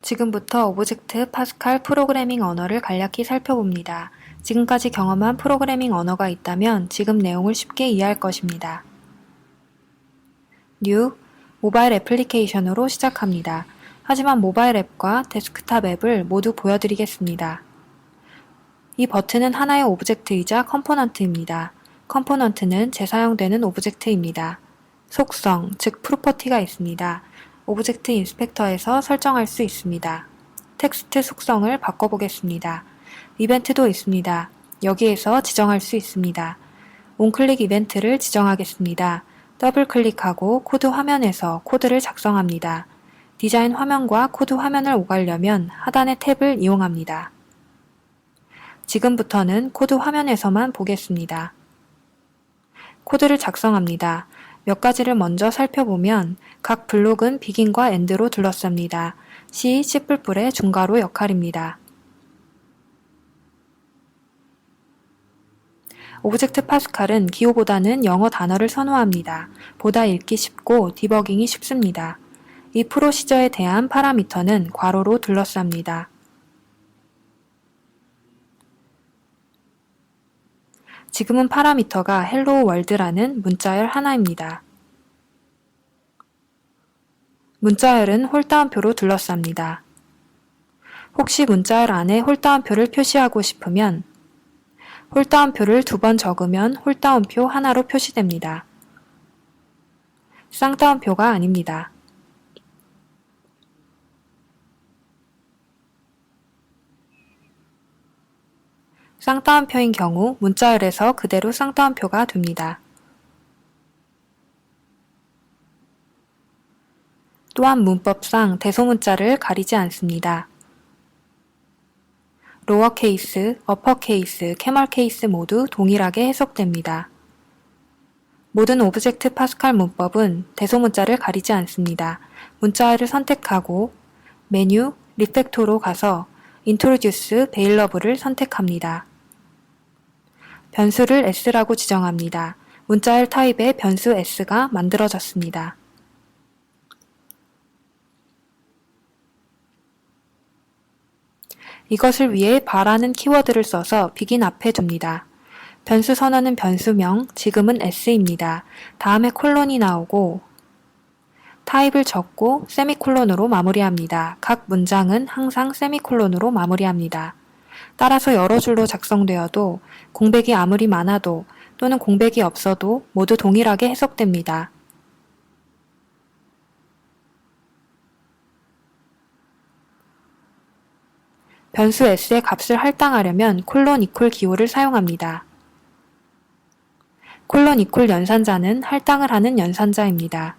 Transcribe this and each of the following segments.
지금부터 오브젝트 파스칼 프로그래밍 언어를 간략히 살펴봅니다. 지금까지 경험한 프로그래밍 언어가 있다면 지금 내용을 쉽게 이해할 것입니다. New, 모바일 애플리케이션으로 시작합니다. 하지만 모바일 앱과 데스크탑 앱을 모두 보여드리겠습니다. 이 버튼은 하나의 오브젝트이자 컴포넌트입니다. 컴포넌트는 재사용되는 오브젝트입니다. 속성, 즉 프로퍼티가 있습니다. 오브젝트 인스펙터에서 설정할 수 있습니다. 텍스트 속성을 바꿔보겠습니다. 이벤트도 있습니다. 여기에서 지정할 수 있습니다. 온클릭 이벤트를 지정하겠습니다. 더블 클릭하고 코드 화면에서 코드를 작성합니다. 디자인 화면과 코드 화면을 오가려면 하단의 탭을 이용합니다. 지금부터는 코드 화면에서만 보겠습니다. 코드를 작성합니다. 몇 가지를 먼저 살펴보면 각 블록은 비긴과 엔드로 둘러쌉니다. C, C++의 중괄호 역할입니다. 오브젝트 파스칼은 기호보다는 영어 단어를 선호합니다. 보다 읽기 쉽고 디버깅이 쉽습니다. 이 프로시저에 대한 파라미터는 괄호로 둘러쌉니다. 지금은 파라미터가 헬로우 월드라는 문자열 하나입니다. 문자열은 홀다운표로 둘러쌉니다. 혹시 문자열 안에 홀다운표를 표시하고 싶으면 홀다운표를 2번 적으면 홀다운표 하나로 표시됩니다. 쌍따옴표가 아닙니다. 쌍따옴표인 경우 문자열에서 그대로 쌍따옴표가 됩니다. 또한 문법상 대소문자를 가리지 않습니다. 로어케이스, 어퍼케이스, 캐멀케이스 모두 동일하게 해석됩니다. 모든 오브젝트 파스칼 문법은 대소문자를 가리지 않습니다. 문자열을 선택하고 메뉴, 리팩토로 가서 Introduce Valuable을 선택합니다. 변수를 s라고 지정합니다. 문자열 타입의 변수 s가 만들어졌습니다. 이것을 위해 bar라는 키워드를 써서 begin 앞에 둡니다. 변수 선언은 변수명, 지금은 s입니다. 다음에 콜론이 나오고 타입을 적고 세미콜론으로 마무리합니다. 각 문장은 항상 세미콜론으로 마무리합니다. 따라서 여러 줄로 작성되어도 공백이 아무리 많아도 또는 공백이 없어도 모두 동일하게 해석됩니다. 변수 s의 값을 할당하려면 콜론 이퀄 기호를 사용합니다. 콜론 이퀄 연산자는 할당을 하는 연산자입니다.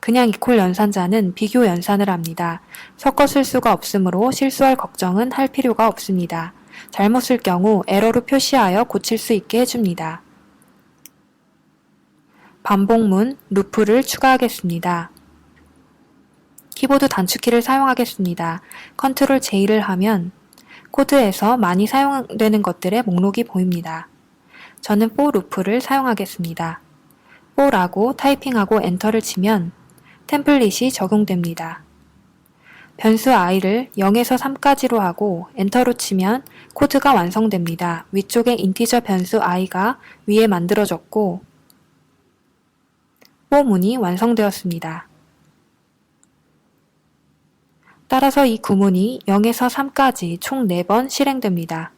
그냥 이퀄 연산자는 비교 연산을 합니다. 섞어 쓸 수가 없으므로 실수할 걱정은 할 필요가 없습니다. 잘못 쓸 경우 에러로 표시하여 고칠 수 있게 해줍니다. 반복문, 루프를 추가하겠습니다. 키보드 단축키를 사용하겠습니다. 컨트롤 J를 하면 코드에서 많이 사용되는 것들의 목록이 보입니다. 저는 for 루프를 사용하겠습니다. for라고 타이핑하고 엔터를 치면 템플릿이 적용됩니다. 변수 i를 0에서 3까지로 하고 엔터로 치면 코드가 완성됩니다. 위쪽에 인티저 변수 i가 위에 만들어졌고 for 문이 완성되었습니다. 따라서 이 구문이 0에서 3까지 총 4번 실행됩니다.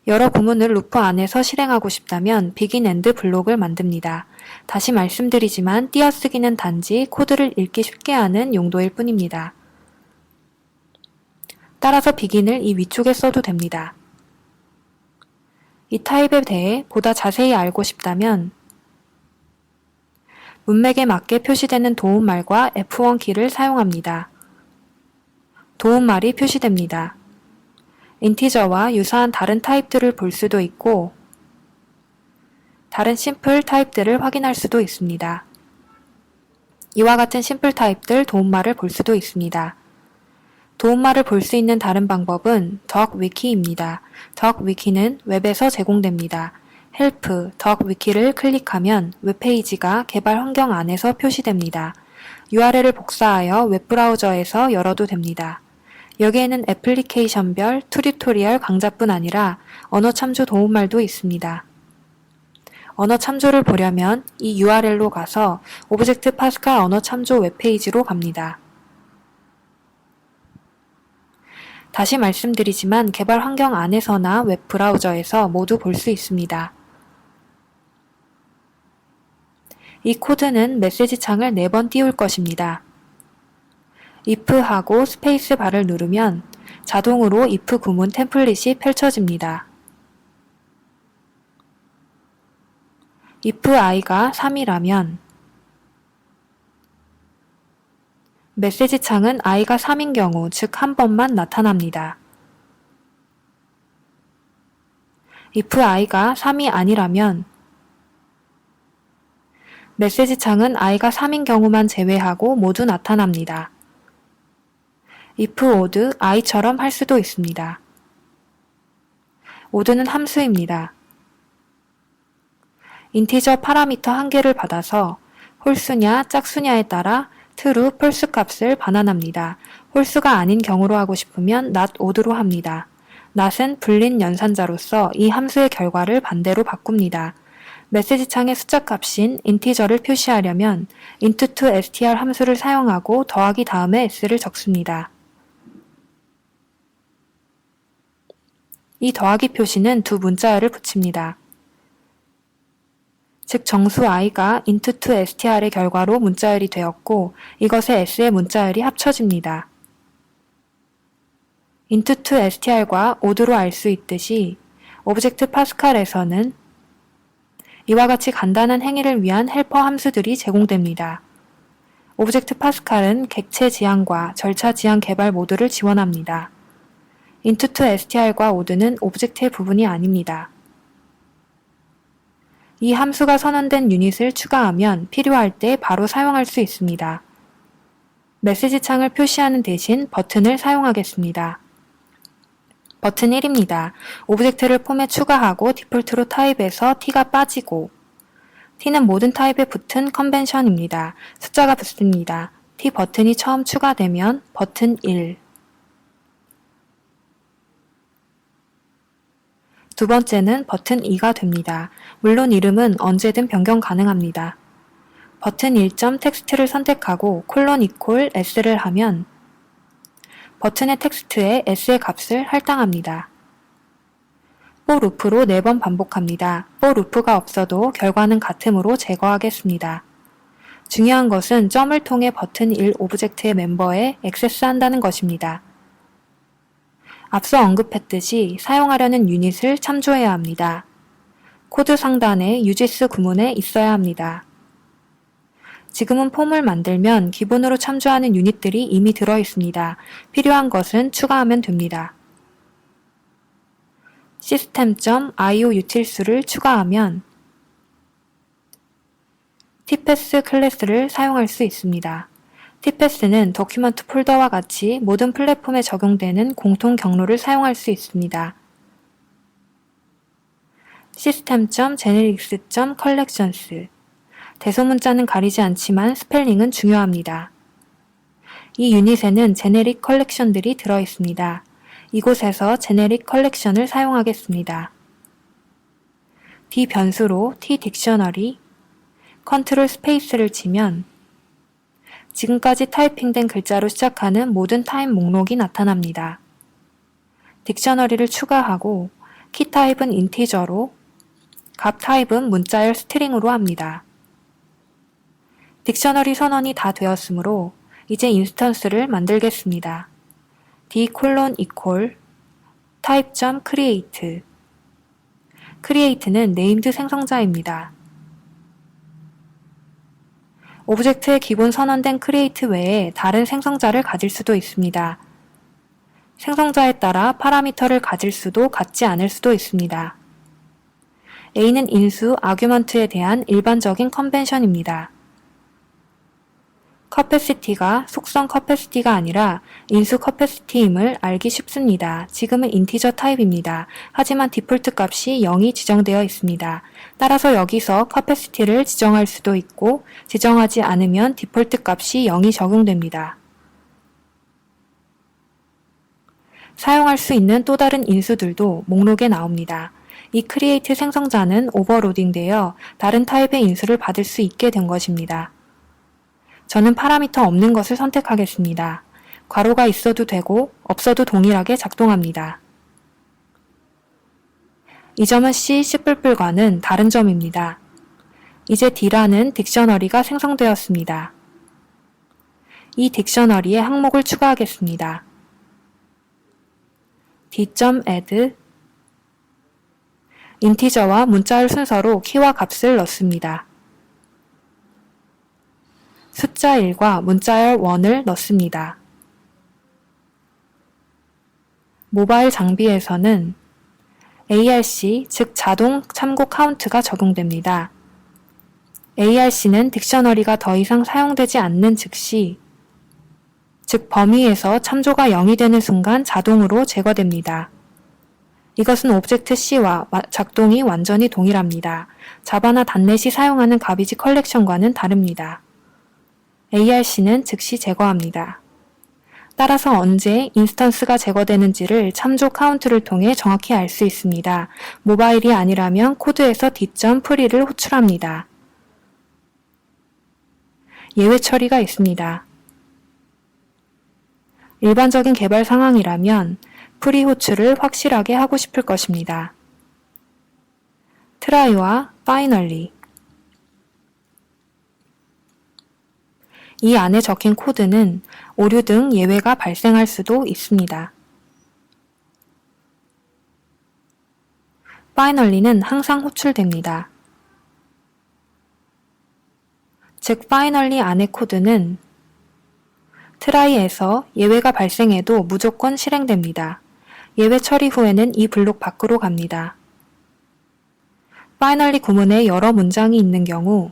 여러 구문을 루프 안에서 실행하고 싶다면 begin and 블록을 만듭니다. 다시 말씀드리지만 띄어쓰기는 단지 코드를 읽기 쉽게 하는 용도일 뿐입니다. 따라서 begin을 이 위쪽에 써도 됩니다. 이 타입에 대해 보다 자세히 알고 싶다면 문맥에 맞게 표시되는 도움말과 F1 키를 사용합니다. 도움말이 표시됩니다. 인티저와 유사한 다른 타입들을 볼 수도 있고 다른 심플 타입들을 확인할 수도 있습니다. 이와 같은 심플 타입들 도움말을 볼 수도 있습니다. 도움말을 볼 수 있는 다른 방법은 덕위키입니다. 덕위키는 웹에서 제공됩니다. 헬프, 덕 위키를 클릭하면 웹페이지가 개발 환경 안에서 표시됩니다. URL을 복사하여 웹브라우저에서 열어도 됩니다. 여기에는 애플리케이션별 튜토리얼 강좌뿐 아니라 언어 참조 도움말도 있습니다. 언어 참조를 보려면 이 URL로 가서 오브젝트 파스칼 언어 참조 웹페이지로 갑니다. 다시 말씀드리지만 개발 환경 안에서나 웹브라우저에서 모두 볼 수 있습니다. 이 코드는 메시지 창을 4번 띄울 것입니다. if하고 스페이스 바를 누르면 자동으로 if 구문 템플릿이 펼쳐집니다. if i가 3이라면 메시지 창은 i가 3인 경우, 즉 한 번만 나타납니다. if i가 3이 아니라면 메시지 창은 i가 3인 경우만 제외하고 모두 나타납니다. if odd i처럼 할 수도 있습니다. odd는 함수입니다. 인티저 파라미터 한 개를 받아서 홀수냐 짝수냐에 따라 true, false 값을 반환합니다. 홀수가 아닌 경우로 하고 싶으면 not odd로 합니다. not은 불린 연산자로서 이 함수의 결과를 반대로 바꿉니다. 메시지 창의 숫자 값인 인티저를 표시하려면 int2str 함수를 사용하고 더하기 다음에 s를 적습니다. 이 더하기 표시는 두 문자열을 붙입니다. 즉 정수 i가 int2str의 결과로 문자열이 되었고 이것에 s의 문자열이 합쳐집니다. int2str과 odd로 알 수 있듯이 오브젝트 파스칼에서는 이와 같이 간단한 행위를 위한 헬퍼 함수들이 제공됩니다. 오브젝트 파스칼은 객체 지향과 절차 지향 개발 모두를 지원합니다. int2str과 odd는 오브젝트의 부분이 아닙니다. 이 함수가 선언된 유닛을 추가하면 필요할 때 바로 사용할 수 있습니다. 메시지 창을 표시하는 대신 버튼을 사용하겠습니다. 버튼 1입니다. 오브젝트를 폼에 추가하고 디폴트로 타입에서 t가 빠지고 t는 모든 타입에 붙은 컨벤션입니다. 숫자가 붙습니다. t 버튼이 처음 추가되면 버튼 1. 두 번째는 버튼 2가 됩니다. 물론 이름은 언제든 변경 가능합니다. 버튼 1점 텍스트를 선택하고 콜론 이퀄 s를 하면 버튼의 텍스트에 s의 값을 할당합니다. for loop로 4번 반복합니다. for loop가 없어도 결과는 같으므로 제거하겠습니다. 중요한 것은 점을 통해 버튼 1 오브젝트의 멤버에 액세스한다는 것입니다. 앞서 언급했듯이 사용하려는 유닛을 참조해야 합니다. 코드 상단에 UGS 구문에 있어야 합니다. 지금은 폼을 만들면 기본으로 참조하는 유닛들이 이미 들어 있습니다. 필요한 것은 추가하면 됩니다. system.io utils를 추가하면 tpass 클래스를 사용할 수 있습니다. tpass는 도큐먼트 폴더와 같이 모든 플랫폼에 적용되는 공통 경로를 사용할 수 있습니다. system.generics.collections 대소문자는 가리지 않지만 스펠링은 중요합니다. 이 유닛에는 제네릭 컬렉션들이 들어 있습니다. 이곳에서 제네릭 컬렉션을 사용하겠습니다. D 변수로 T 딕셔너리, 컨트롤 스페이스를 치면 지금까지 타이핑된 글자로 시작하는 모든 타입 목록이 나타납니다. 딕셔너리를 추가하고 키 타입은 인티저로, 값 타입은 문자열 스트링으로 합니다. 딕셔너리 선언이 다 되었으므로 이제 인스턴스를 만들겠습니다. d:= type.create create는 네임드 생성자입니다. 오브젝트의 기본 선언된 create 외에 다른 생성자를 가질 수도 있습니다. 생성자에 따라 파라미터를 가질 수도 갖지 않을 수도 있습니다. A는 인수, 아규먼트에 대한 일반적인 컨벤션입니다. capacity가 속성 capacity가 아니라 인수 capacity임을 알기 쉽습니다. 지금은 인티저 타입입니다. 하지만 디폴트 값이 0이 지정되어 있습니다. 따라서 여기서 capacity를 지정할 수도 있고 지정하지 않으면 디폴트 값이 0이 적용됩니다. 사용할 수 있는 또 다른 인수들도 목록에 나옵니다. 이 create 생성자는 오버로딩되어 다른 타입의 인수를 받을 수 있게 된 것입니다. 저는 파라미터 없는 것을 선택하겠습니다. 괄호가 있어도 되고 없어도 동일하게 작동합니다. 이 점은 C, C++과는 다른 점입니다. 이제 D라는 딕셔너리가 생성되었습니다. 이 딕셔너리에 항목을 추가하겠습니다. D.add 인티저와 문자열 순서로 키와 값을 넣습니다. 숫자 1과 문자열 1을 넣습니다. 모바일 장비에서는 ARC, 즉 자동 참고 카운트가 적용됩니다. ARC는 딕셔너리가 더 이상 사용되지 않는 즉시, 즉 범위에서 참조가 0이 되는 순간 자동으로 제거됩니다. 이것은 오브젝트 C와 작동이 완전히 동일합니다. 자바나 단넷이 사용하는 가비지 컬렉션과는 다릅니다. ARC는 즉시 제거합니다. 따라서 언제 인스턴스가 제거되는지를 참조 카운트를 통해 정확히 알 수 있습니다. 모바일이 아니라면 코드에서 D.pre를 호출합니다. 예외 처리가 있습니다. 일반적인 개발 상황이라면 프리 호출을 확실하게 하고 싶을 것입니다. try와 finally 이 안에 적힌 코드는 오류 등 예외가 발생할 수도 있습니다. finally는 항상 호출됩니다. 즉 finally 안의 코드는 try에서 예외가 발생해도 무조건 실행됩니다. 예외 처리 후에는 이 블록 밖으로 갑니다. finally 구문에 여러 문장이 있는 경우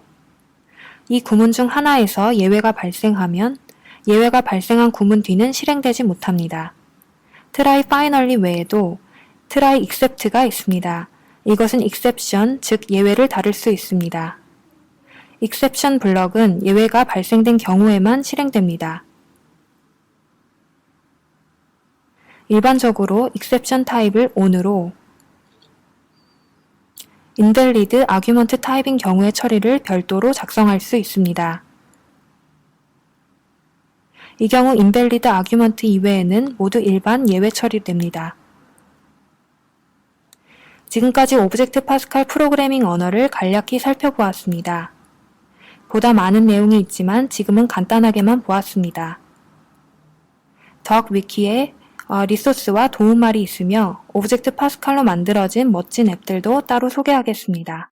이 구문 중 하나에서 예외가 발생하면 예외가 발생한 구문 뒤는 실행되지 못합니다. try finally 외에도 try except가 있습니다. 이것은 exception, 즉 예외를 다룰 수 있습니다. exception 블럭은 예외가 발생된 경우에만 실행됩니다. 일반적으로 exception 타입을 on으로 invalid argument 타입인 경우의 처리를 별도로 작성할 수 있습니다. 이 경우 invalid argument 이외에는 모두 일반 예외 처리됩니다. 지금까지 오브젝트 파스칼 프로그래밍 언어를 간략히 살펴보았습니다. 보다 많은 내용이 있지만 지금은 간단하게만 보았습니다. 덕 위키에 리소스와 도움말이 있으며 오브젝트 파스칼로 만들어진 멋진 앱들도 따로 소개하겠습니다.